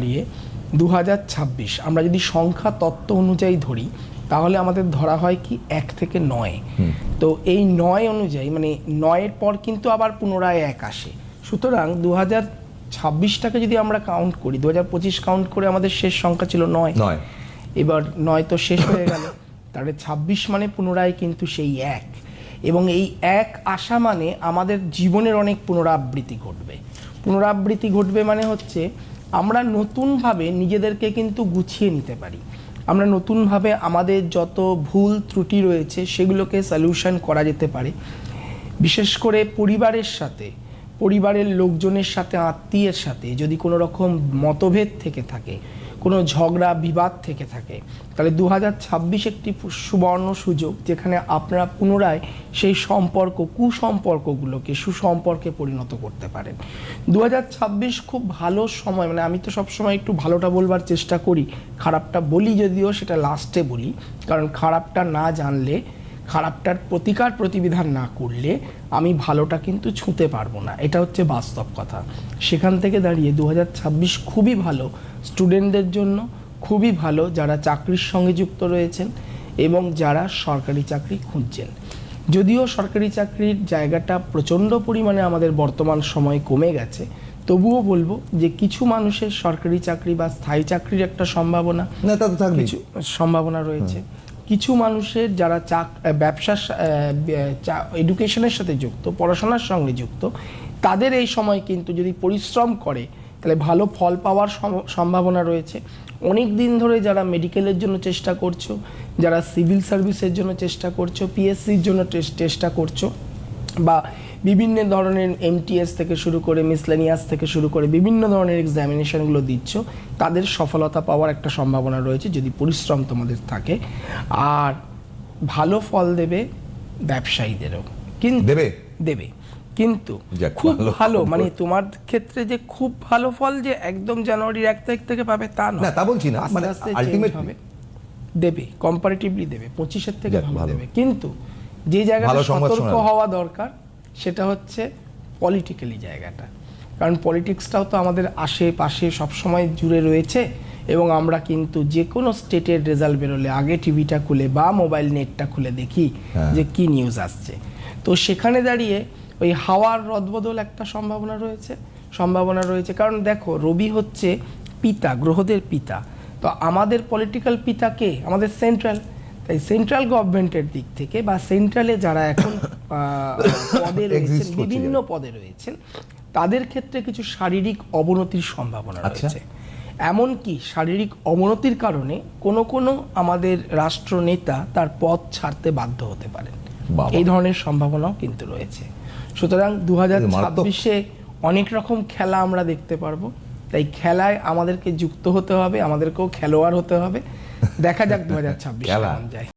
দাঁড়িয়ে 2026 আমরা যদি সংখ্যা তত্ত্ব অনুযায়ী ধরি তাহলে আমাদের ধরা হয় কি 1 থেকে 9। তো এই 9 অনুযায়ী মানে 9-এর পর কিন্তু আবার পুনরায় 1 আসে। সুতরাং 2026টাকে যদি আমরা কাউন্ট করি, 2025 কাউন্ট করে আমাদের শেষ সংখ্যা ছিল 9। এবার 9 তো শেষ হয়ে গেল, তাহলে 26 মানে পুনরায় কিন্তু সেই 1, এবং এই 1 আসা মানে আমাদের জীবনের অনেক পুনরাবৃত্তি ঘটবে। পুনরাবৃত্তি ঘটবে মানে হচ্ছে আমরা নতুনভাবে নিজেদেরকে কিন্তু গুছিয়ে নিতে পারি, আমরা নতুনভাবে আমাদের যত ভুল ত্রুটি রয়েছে সেগুলোকে সলিউশন করা যেতে পারে। বিশেষ করে পরিবারের সাথে, পরিবারের লোকজনের সাথে, আত্মীয়ের সাথে যদি কোনো রকম মতভেদ থেকে থাকে, কোনো ঝগড়া বিবাদ থেকে থাকে, তাহলে 2026 একটি সুবর্ণ সুযোগ যেখানে আপনারা পুনরায় সেই সম্পর্ক, কুসম্পর্কগুলোকে সুসম্পর্কে পরিণত করতে পারেন। 2026 খুব ভালো সময়, মানে আমি তো সবসময় একটু ভালোটা বলবার চেষ্টা করি, খারাপটা বলি যদিও সেটা লাস্টে বলি, কারণ খারাপটা না জানলে, খারাপটার প্রতিকার প্রতিবিধান না করলে আমি ভালোটা কিন্তু ছুঁতে পারবো না, এটা হচ্ছে বাস্তব কথা। সেখান থেকে দাঁড়িয়ে 2026 খুবই ভালো স্টুডেন্টদের জন্য, খুবই ভালো যারা চাকরির সঙ্গে যুক্ত রয়েছেন এবং যারা সরকারি চাকরি খুঁজছেন। যদিও সরকারি চাকরির জায়গাটা প্রচণ্ড পরিমাণে আমাদের বর্তমান সময়ে কমে গেছে, তবুও বলবো যে কিছু মানুষের সরকারি চাকরি বা স্থায়ী চাকরির একটা সম্ভাবনা, কিছু সম্ভাবনা রয়েছে। কিছু মানুষের যারা ব্যবসা, এডুকেশনের সাথে যুক্ত, পড়াশোনার সঙ্গে যুক্ত, তাদের এই সময় কিন্তু যদি পরিশ্রম করে তাহলে ভালো ফল পাওয়ার সম্ভাবনা রয়েছে। অনেক দিন ধরে যারা মেডিকেলের জন্য চেষ্টা করছো, যারা সিভিল সার্ভিসের জন্য চেষ্টা করছো, পিএসসির জন্য চেষ্টা করছো, বা বিভিন্ন ধরনের এমটিএস থেকে শুরু করে মিসলেনিয়াস থেকে শুরু করে বিভিন্ন ধরনের এক্সামিনেশনগুলো দিচ্ছ, তাদের সফলতা পাওয়ার একটা সম্ভাবনা রয়েছে যদি পরিশ্রম তোমাদের থাকে। আর ভালো ফল দেবে ব্যবসায়ীদেরও, কিন্তু দেবে কিন্তু খুব ভালো, মানে তোমার ক্ষেত্রে যে খুব ভালো ফল যে একদম জানুয়ারির 1 তারিখ থেকে পাবে তা নয়, তা বলছি না, আস্তে আস্তে চেঞ্জ হবে, দেবে, কম্পারেটিভলি দেবে, 25-এর থেকে ভালো দেবে। কিন্তু যে জায়গাটা সতর্ক হওয়া দরকার সেটা হচ্ছে পলিটিক্যালি জায়গাটা, কারণ পলিটিক্সটাও তো আমাদের আশেপাশে সবসময় জুড়ে রয়েছে, এবং আমরা কিন্তু যে কোনো স্টেটের রেজাল্ট বেরোলে আগে টিভিটা খুলে বা মোবাইল নেটটা খুলে দেখি যে কি নিউজ আসছে। তো সেখানে দাঁড়িয়ে ওই হাওয়ার রদবদল একটা সম্ভাবনা রয়েছে, কারণ দেখো রবি হচ্ছে পিতা, গ্রহদের পিতা। তো আমাদের পলিটিক্যাল পিতা কে? আমাদের সেন্ট্রাল। তাই সেন্ট্রাল গভর্নমেন্টের দিক থেকে বা সেন্ট্রালে যারা এখন পদে রয়েছেন, বিভিন্ন পদে রয়েছেন, তাদের ক্ষেত্রে কিছু শারীরিক অবনতির সম্ভাবনা রয়েছে। এমনকি শারীরিক অবনতির কারণে কোনো আমাদের রাষ্ট্রনেতা তার পদ ছাড়তে বাধ্য হতে পারেন, এই ধরনের সম্ভাবনাও কিন্তু রয়েছে। সুতরাং 2026-এ অনেক রকম খেলা আমরা দেখতে পারবো, তাই খেলায় আমাদেরকে যুক্ত হতে হবে, আমাদেরকেও খেলোয়াড় হতে হবে। দেখা যাক 2026 কেমন যায়।